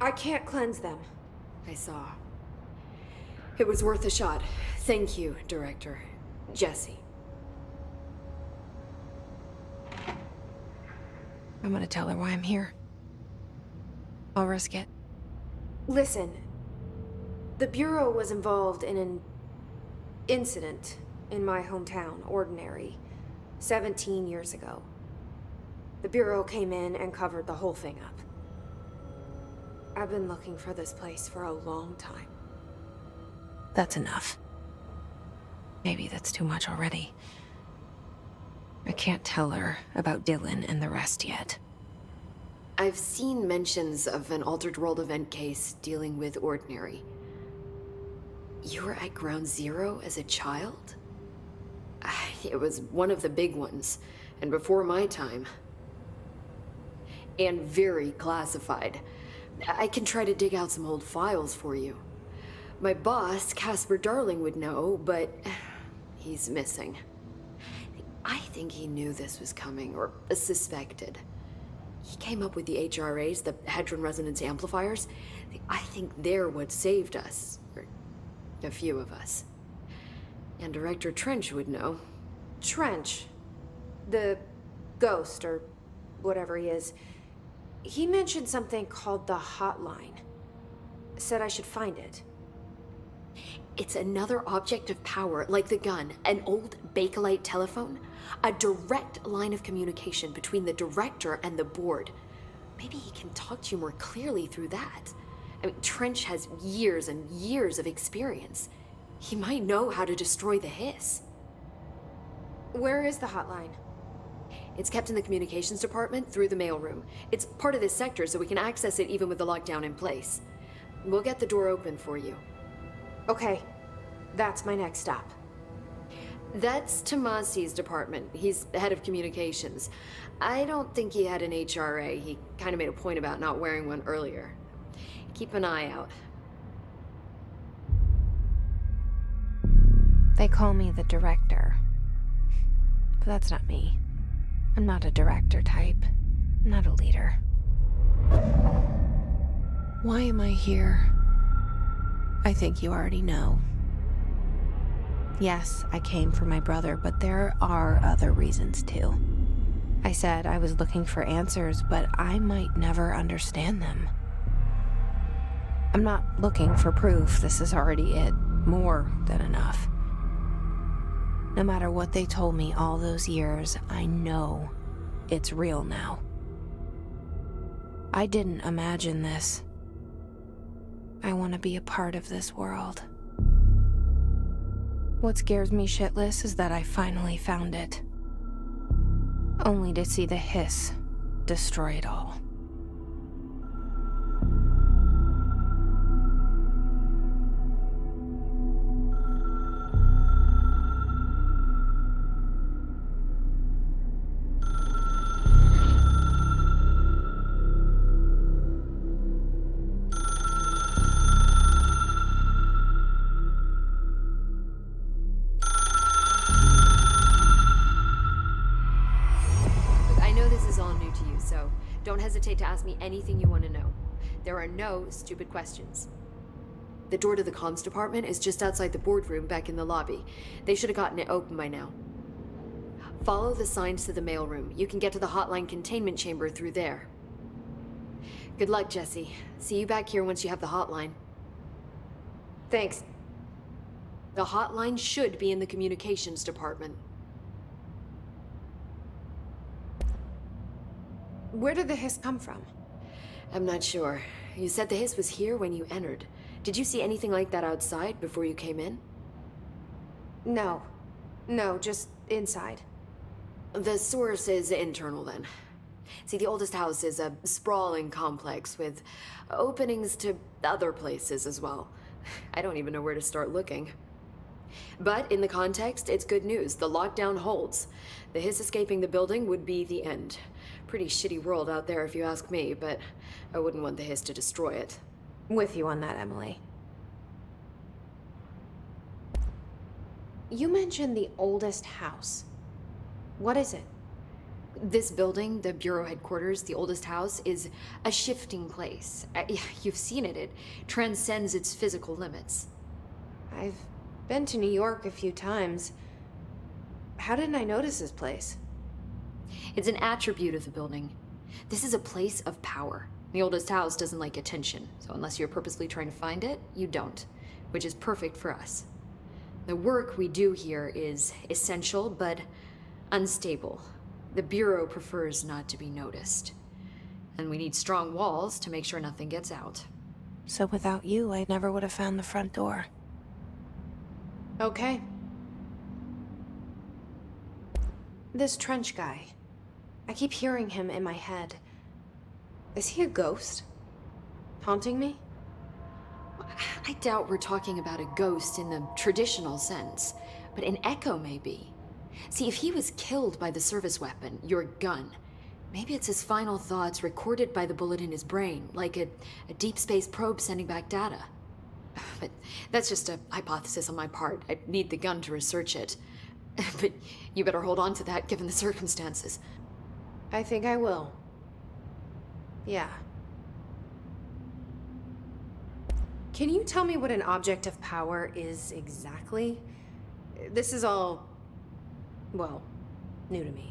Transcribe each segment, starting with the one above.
I can't cleanse them. I saw. It was worth a shot. Thank you, Director. Jesse. I'm gonna tell her why I'm here. I'll risk it. Listen, the Bureau was involved in an incident in my hometown, Ordinary, 17 years ago. The Bureau came in and covered the whole thing up. I've been looking for this place for a long time. That's enough. Maybe that's too much already. I can't tell her about Dylan and the rest yet. I've seen mentions of an Altered World event case dealing with Ordinary. You were at Ground Zero as a child? It was one of the big ones, and before my time. And very classified. I can try to dig out some old files for you. My boss, Casper Darling, would know, but he's missing. I think he knew this was coming, or suspected. He came up with the HRAs, the Hadron Resonance Amplifiers. I think they're what saved us, or a few of us. And Director Trench would know. Trench, the ghost, or whatever he is, he mentioned something called the Hotline. Said I should find it. It's another object of power, like the gun, an old Bakelite telephone, a direct line of communication between the director and the board. Maybe he can talk to you more clearly through that. I mean, Trench has years and years of experience. He might know how to destroy the hiss. Where is the hotline? It's kept in the communications department through the mailroom. It's part of this sector, so we can access it even with the lockdown in place. We'll get the door open for you. Okay, that's my next stop. That's Tomasi's department. He's head of communications. I don't think he had an HRA. He kind of made a point about not wearing one earlier. Keep an eye out. They call me the director. But that's not me. I'm not a director type. I'm not a leader. Why am I here? I think you already know. Yes, I came for my brother, but there are other reasons too. I said I was looking for answers, but I might never understand them. I'm not looking for proof. This is already it. More than enough. No matter what they told me all those years, I know it's real now. I didn't imagine this. I want to be a part of this world. What scares me shitless is that I finally found it. Only to see the hiss destroy it all. Don't hesitate to ask me anything you want to know. There are no stupid questions. The door to the comms department is just outside the boardroom back in the lobby. They should have gotten it open by now. Follow the signs to the mailroom. You can get to the hotline containment chamber through there. Good luck, Jesse. See you back here once you have the hotline. Thanks. The hotline should be in the communications department. Where did the hiss come from? I'm not sure. You said the hiss was here when you entered. Did you see anything like that outside before you came in? No. No, just inside. The source is internal then. See, the oldest house is a sprawling complex with openings to other places as well. I don't even know where to start looking. But in the context, it's good news. The lockdown holds. The hiss escaping the building would be the end. Pretty shitty world out there if you ask me, but I wouldn't want the hiss to destroy it. With you on that, Emily. You mentioned the oldest house. What is it? This building, the Bureau headquarters, the oldest house, is a shifting place. You've seen it. It transcends its physical limits. I've been to New York a few times. How didn't I notice this place? It's an attribute of the building. This is a place of power. The oldest house doesn't like attention, so unless you're purposely trying to find it, you don't, which is perfect for us. The work we do here is essential, but unstable. The Bureau prefers not to be noticed. And we need strong walls to make sure nothing gets out. So without you, I never would have found the front door. Okay. This trench guy. I keep hearing him in my head. Is he a ghost? Haunting me? I doubt we're talking about a ghost in the traditional sense, but an echo maybe. See, if he was killed by the service weapon, your gun, maybe it's his final thoughts recorded by the bullet in his brain, like a deep space probe sending back data. But that's just a hypothesis on my part. I need the gun to research it. But you better hold on to that given the circumstances. I think I will. Yeah. Can you tell me what an object of power is exactly? This is all, well, new to me.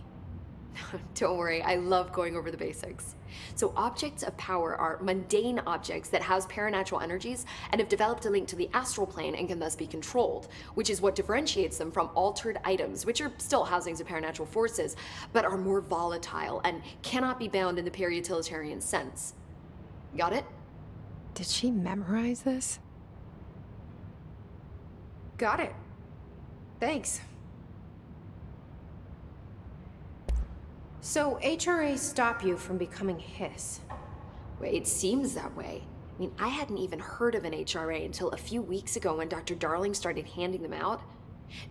Don't worry, I love going over the basics. So objects of power are mundane objects that house paranatural energies and have developed a link to the astral plane and can thus be controlled, which is what differentiates them from altered items, which are still housings of paranatural forces, but are more volatile and cannot be bound in the peri-utilitarian sense. Got it? Did she memorize this? Got it. Thanks. So HRA stop you from becoming Hiss? Well, it seems that way. I mean, I hadn't even heard of an HRA until a few weeks ago when Dr. Darling started handing them out.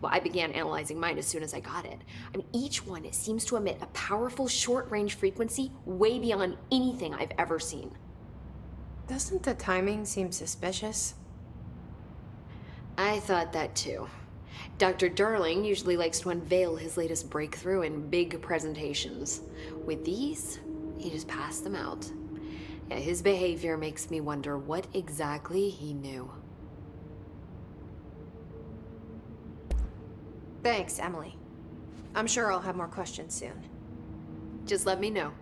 Well, I began analyzing mine as soon as I got it. I mean, each one seems to emit a powerful short-range frequency way beyond anything I've ever seen. Doesn't the timing seem suspicious? I thought that too. Dr. Darling usually likes to unveil his latest breakthrough in big presentations. With these, he just passed them out. Yeah, his behavior makes me wonder what exactly he knew. Thanks, Emily. I'm sure I'll have more questions soon. Just let me know.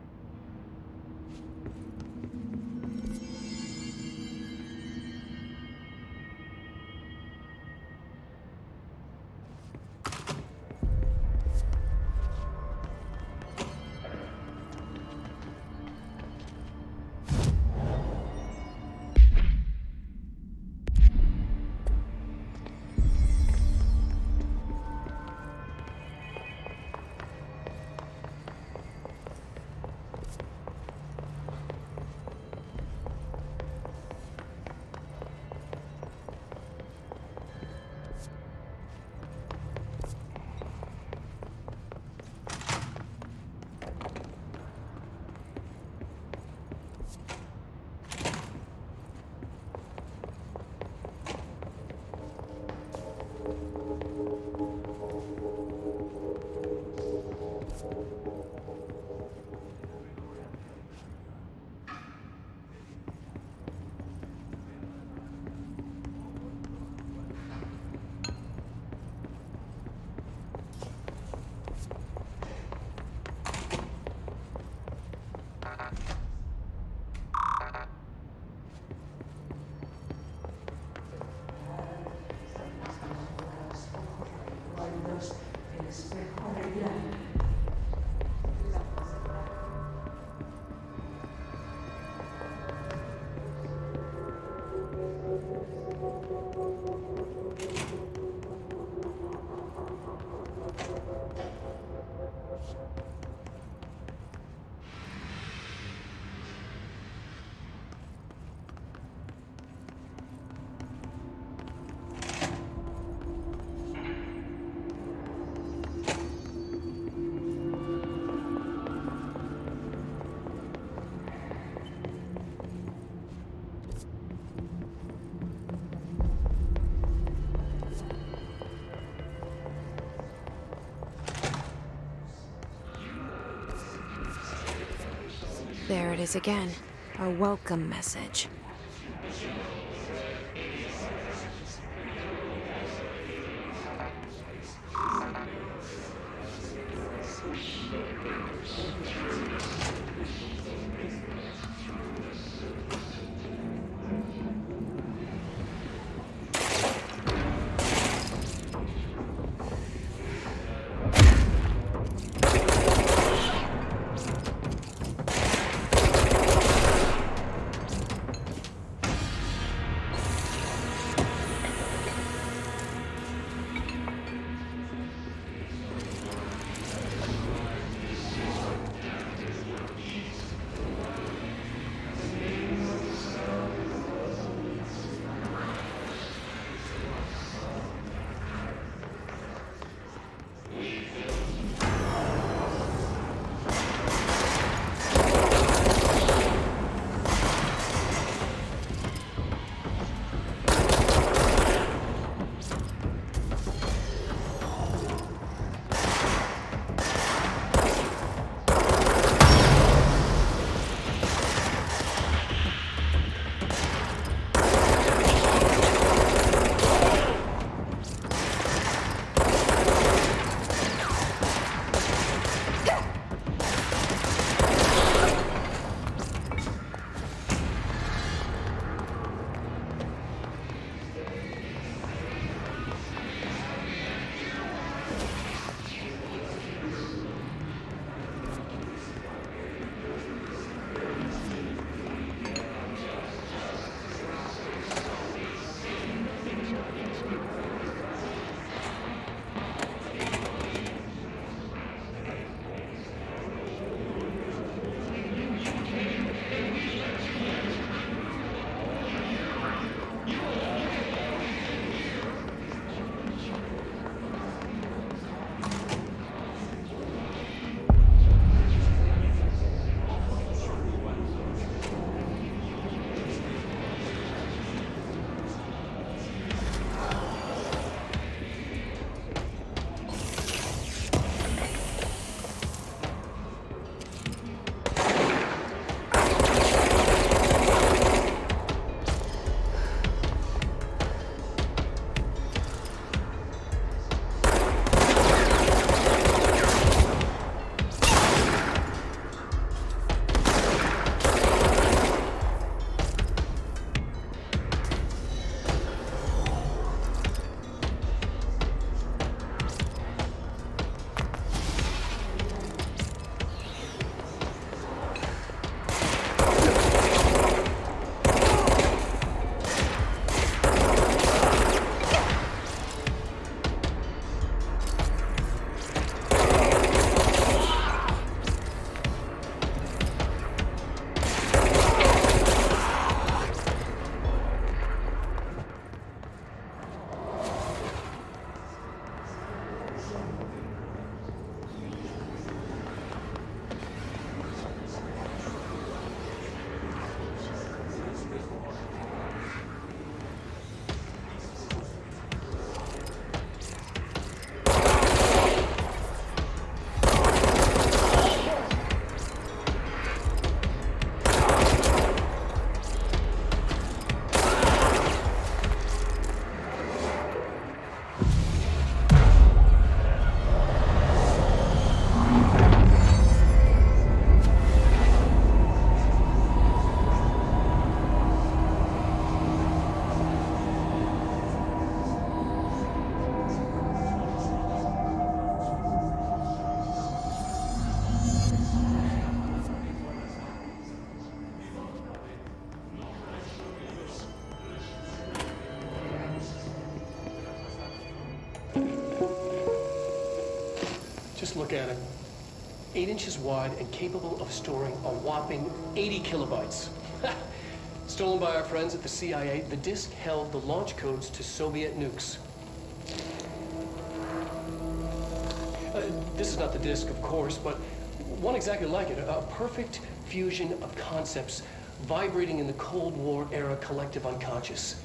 There it is again. A welcome message. Just look at it. 8 inches wide and capable of storing a whopping 80 kilobytes. Stolen by our friends at the CIA, the disk held the launch codes to Soviet nukes. This is not the disk, of course, but one exactly like it. A perfect fusion of concepts vibrating in the Cold War era collective unconscious.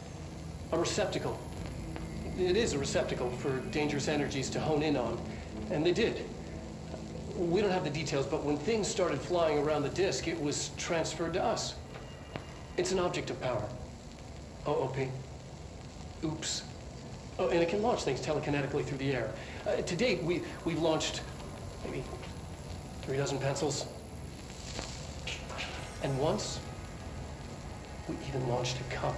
A receptacle. It is a receptacle for dangerous energies to hone in on. And they did. We don't have the details, but when things started flying around the disk, it was transferred to us. It's an object of power. OOP. Oops. Oh, and it can launch things telekinetically through the air. To date, we've launched maybe 3 dozen pencils. And once, we even launched a cup.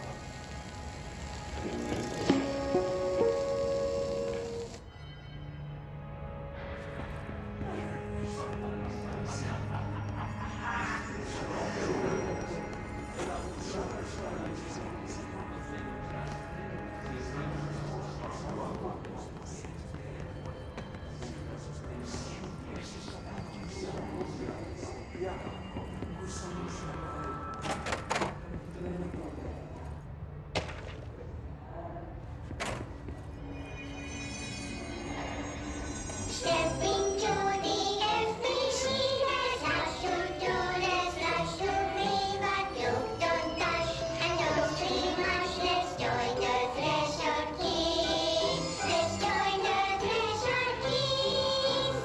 Stepping to the FBC, there's lots to do, there's lots to be, but you don't dash, and don't too much. Let's join the treasure keys. Let's join the treasure keys.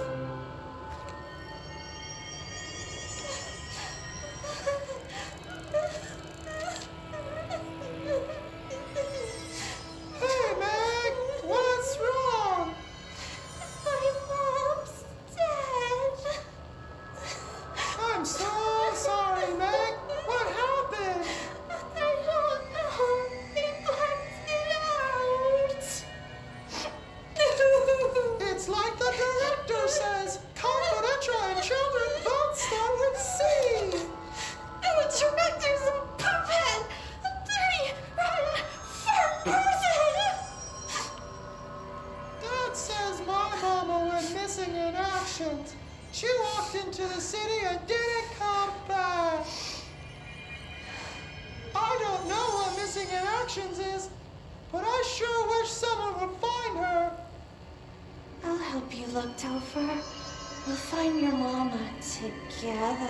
Hey, Meg! What's wrong? My mom's dead. I'm so sorry, Meg. What happened? I don't know. They blacked it out. It's like the director says, confidential and children don't start with C. The director's a puppet! A dirty, rotten, fat person! Dad says my mama went missing in action. She walked into the city and didn't come back. I don't know what missing in actions is, but I sure wish someone would find her. I'll help you look, Topher. We'll find your mama together.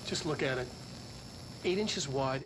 Just look at it. 8 inches wide.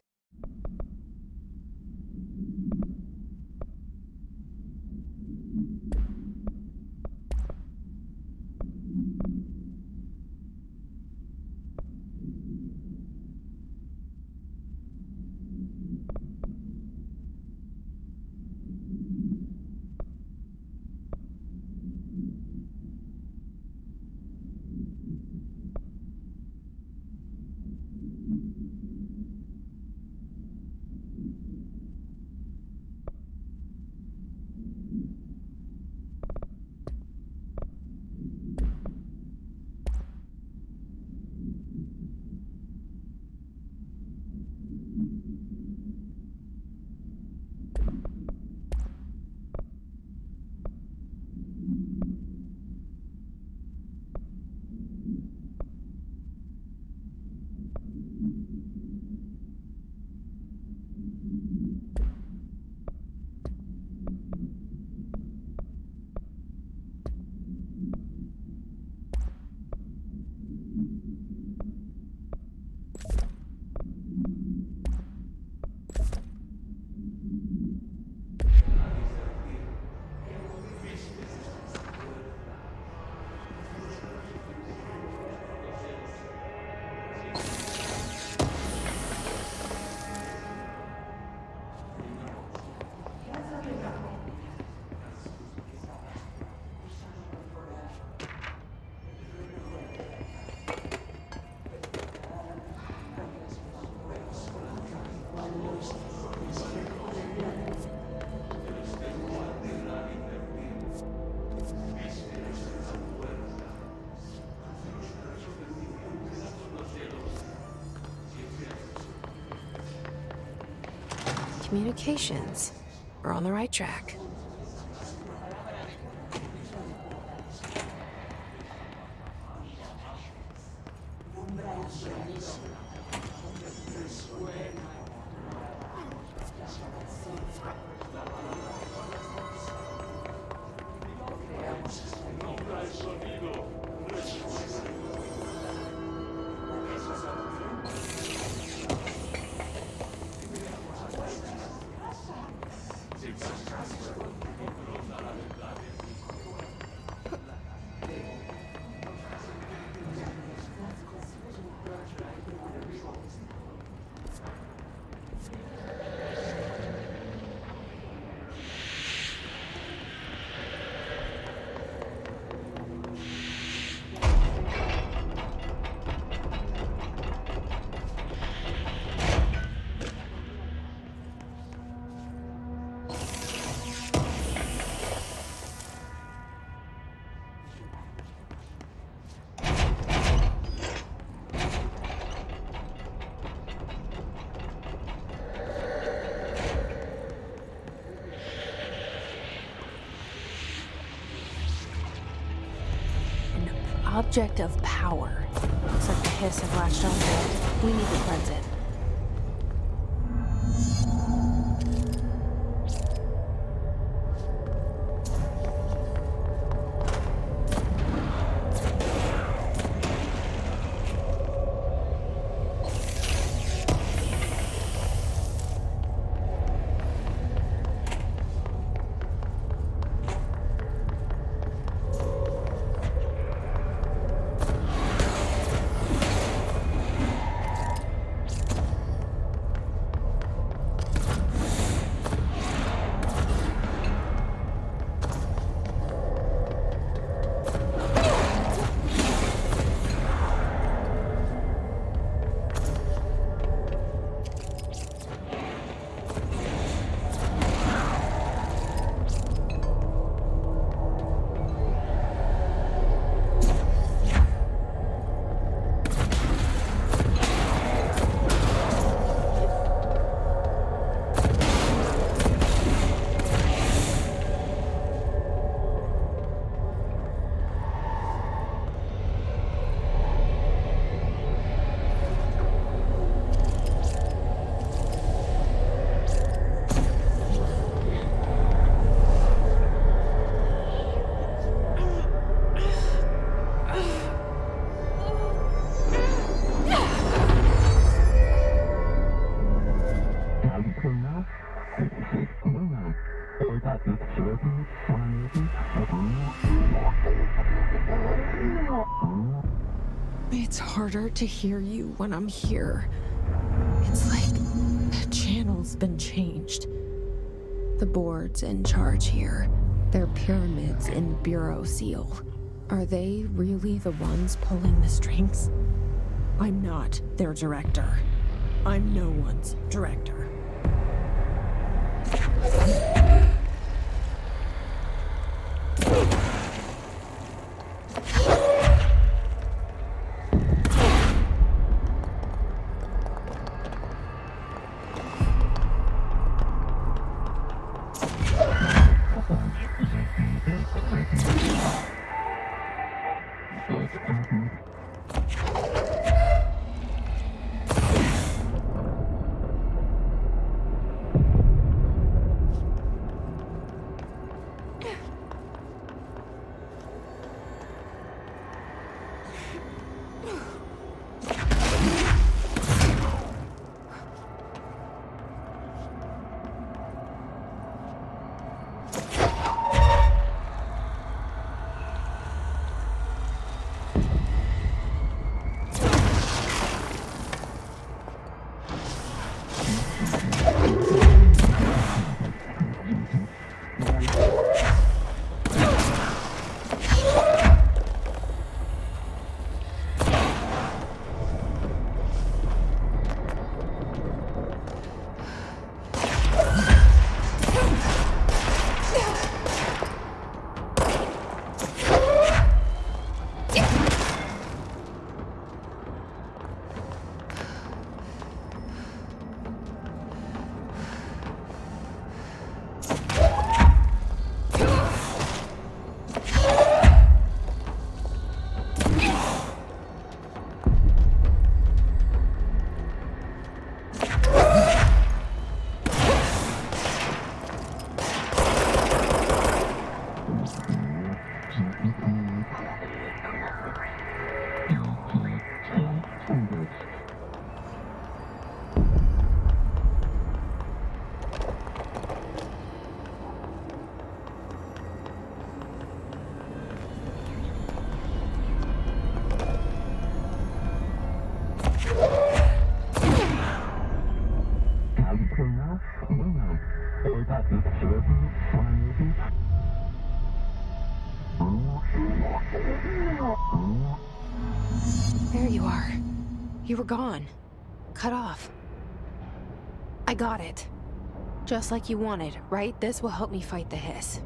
Communications. We're on the right track. Object of power. Looks like the hiss have latched onto it. We need to cleanse it. It's harder to hear you when I'm here. It's like the channel's been changed. The board's in charge here. They're pyramids in the Bureau seal. Are they really the ones pulling the strings? I'm not their director. I'm no one's director. You were gone. Cut off. I got it. Just like you wanted, right? This will help me fight the hiss.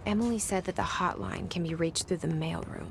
Emily said that the hotline can be reached through the mailroom.